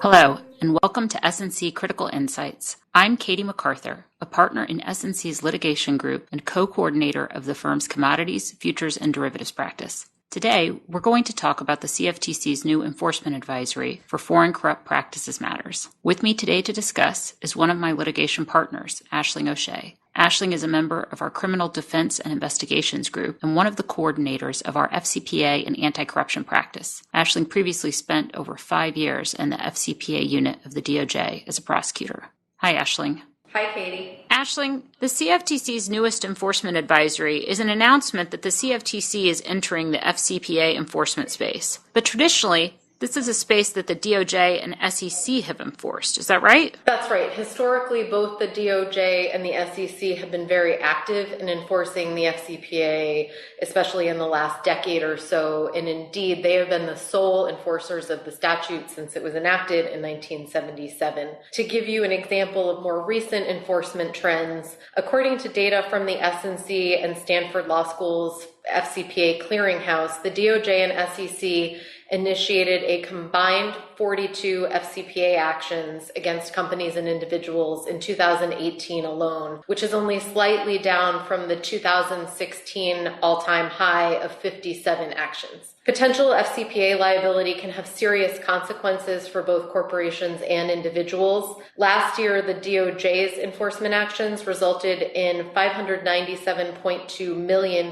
Hello, and welcome to S&C Critical Insights. I'm Katy McArthur, a partner in S&C's litigation group and co-coordinator of the firm's commodities, futures, and derivatives practice. Today, we're going to talk about the CFTC's new enforcement advisory for foreign corrupt practices matters. With me today to discuss is one of my litigation partners, Aisling O'Shea. Aisling is a member of our Criminal Defense and Investigations Group and one of the coordinators of our FCPA and anti-corruption practice. Aisling previously spent over 5 years in the FCPA unit of the DOJ as a prosecutor. Hi, Aisling. Hi, Katy. Aisling, the CFTC's newest enforcement advisory is an announcement that the CFTC is entering the FCPA enforcement space. But traditionally, this is a space that the DOJ and SEC have enforced. Is that right? That's right. Historically, both the DOJ and the SEC have been very active in enforcing the FCPA, especially in the last decade or so. And indeed, they have been the sole enforcers of the statute since it was enacted in 1977. To give you an example of more recent enforcement trends, according to data from the SNC and Stanford Law School's FCPA clearinghouse, the DOJ and SEC initiated a combined 42 FCPA actions against companies and individuals in 2018 alone, which is only slightly down from the 2016 all-time high of 57 actions. Potential FCPA liability can have serious consequences for both corporations and individuals. Last year, the DOJ's enforcement actions resulted in $597.2 million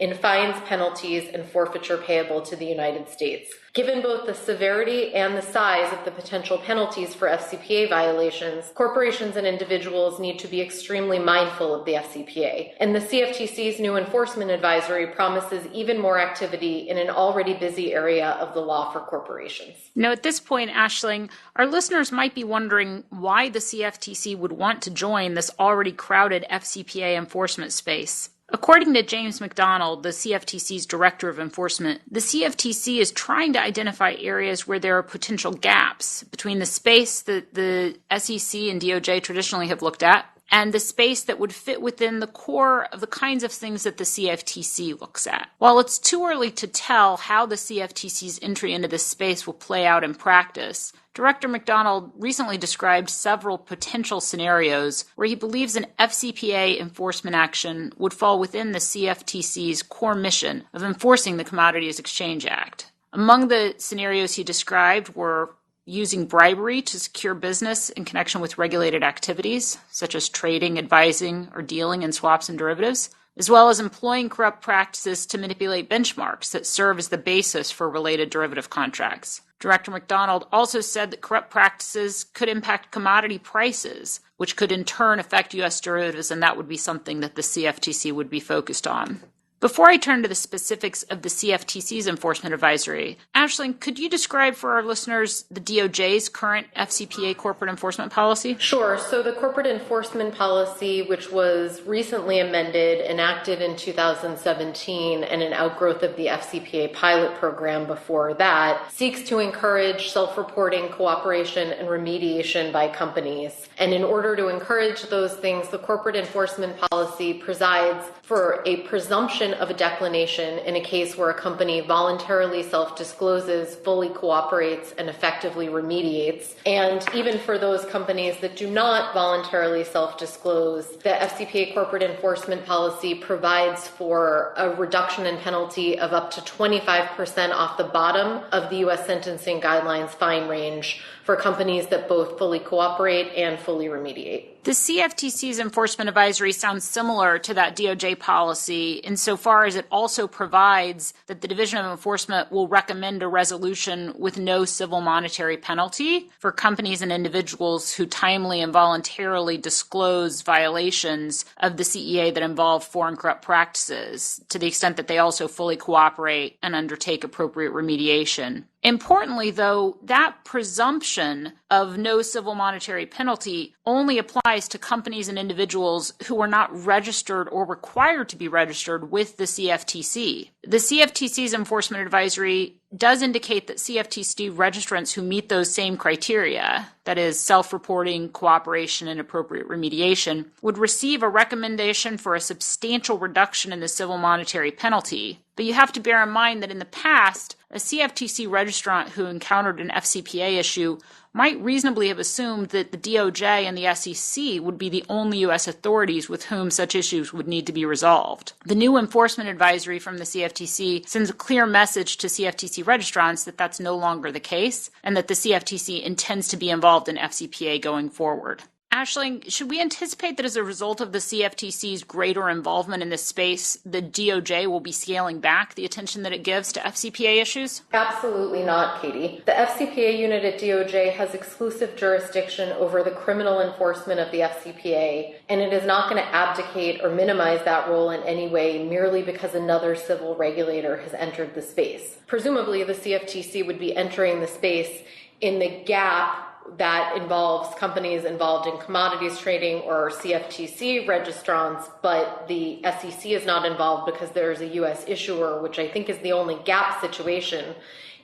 in fines, penalties, and forfeiture payable to the United States. Given both the severity and the size of the potential penalties for FCPA violations, corporations and individuals need to be extremely mindful of the FCPA. And the CFTC's new enforcement advisory promises even more activity in an already busy area of the law for corporations. Now, at this point, Aisling, our listeners might be wondering why the CFTC would want to join this already crowded FCPA enforcement space. According to James McDonald, the CFTC's Director of Enforcement, the CFTC is trying to identify areas where there are potential gaps between the space that the SEC and DOJ traditionally have looked at and the space that would fit within the core of the kinds of things that the CFTC looks at. While it's too early to tell how the CFTC's entry into this space will play out in practice, Director McDonald recently described several potential scenarios where he believes an FCPA enforcement action would fall within the CFTC's core mission of enforcing the Commodities Exchange Act. Among the scenarios he described were using bribery to secure business in connection with regulated activities, such as trading, advising, or dealing in swaps and derivatives, as well as employing corrupt practices to manipulate benchmarks that serve as the basis for related derivative contracts. Director McDonald also said that corrupt practices could impact commodity prices, which could in turn affect U.S. derivatives, and that would be something that the CFTC would be focused on. Before I turn to the specifics of the CFTC's enforcement advisory, Aisling, could you describe for our listeners the DOJ's current FCPA corporate enforcement policy? Sure. So the corporate enforcement policy, which was recently amended, enacted in 2017, and an outgrowth of the FCPA pilot program before that, seeks to encourage self-reporting, cooperation, and remediation by companies. And in order to encourage those things, the corporate enforcement policy presides for a presumption of a declination in a case where a company voluntarily self-discloses, fully cooperates, and effectively remediates. And even for those companies that do not voluntarily self-disclose, the FCPA corporate enforcement policy provides for a reduction in penalty of up to 25% off the bottom of the U.S. sentencing guidelines fine range for companies that both fully cooperate and fully remediate. The CFTC's enforcement advisory sounds similar to that DOJ policy insofar as it also provides that the Division of Enforcement will recommend a resolution with no civil monetary penalty for companies and individuals who timely and voluntarily disclose violations of the CEA that involve foreign corrupt practices, to the extent that they also fully cooperate and undertake appropriate remediation. Importantly, though, that presumption of no civil monetary penalty only applies to companies and individuals who are not registered or required to be registered with the CFTC. The CFTC's enforcement advisory does indicate that CFTC registrants who meet those same criteria, that is, self-reporting, cooperation, and appropriate remediation, would receive a recommendation for a substantial reduction in the civil monetary penalty. But you have to bear in mind that in the past, a CFTC registrant who encountered an FCPA issue might reasonably have assumed that the DOJ and the SEC would be the only U.S. authorities with whom such issues would need to be resolved. The new enforcement advisory from the CFTC sends a clear message to CFTC registrants that that's no longer the case, and that the CFTC intends to be involved in FCPA going forward. Aisling, should we anticipate that as a result of the CFTC's greater involvement in this space, the DOJ will be scaling back the attention that it gives to FCPA issues? Absolutely not, Katy. The FCPA unit at DOJ has exclusive jurisdiction over the criminal enforcement of the FCPA, and it is not going to abdicate or minimize that role in any way merely because another civil regulator has entered the space. Presumably, the CFTC would be entering the space in the gap that involves companies involved in commodities trading or CFTC registrants, but the SEC is not involved because there's a U.S. issuer, which I think is the only gap situation.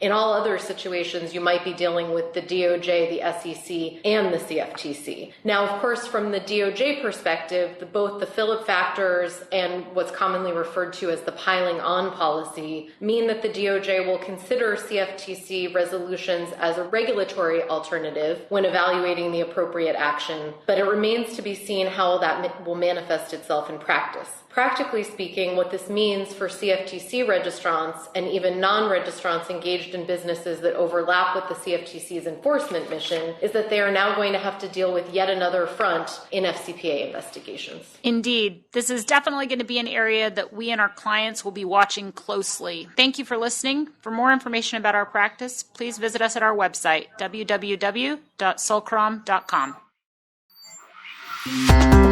In all other situations, you might be dealing with the DOJ, the SEC, and the CFTC. Now, of course, from the DOJ perspective, both the Philip factors and what's commonly referred to as the piling on policy mean that the DOJ will consider CFTC resolutions as a regulatory alternative when evaluating the appropriate action, but it remains to be seen how that will manifest itself in practice. Practically speaking, what this means for CFTC registrants and even non-registrants engaged in businesses that overlap with the CFTC's enforcement mission is that they are now going to have to deal with yet another front in FCPA investigations. Indeed. This is definitely going to be an area that we and our clients will be watching closely. Thank you for listening. For more information about our practice, please visit us at our website, www.sulcrom.com.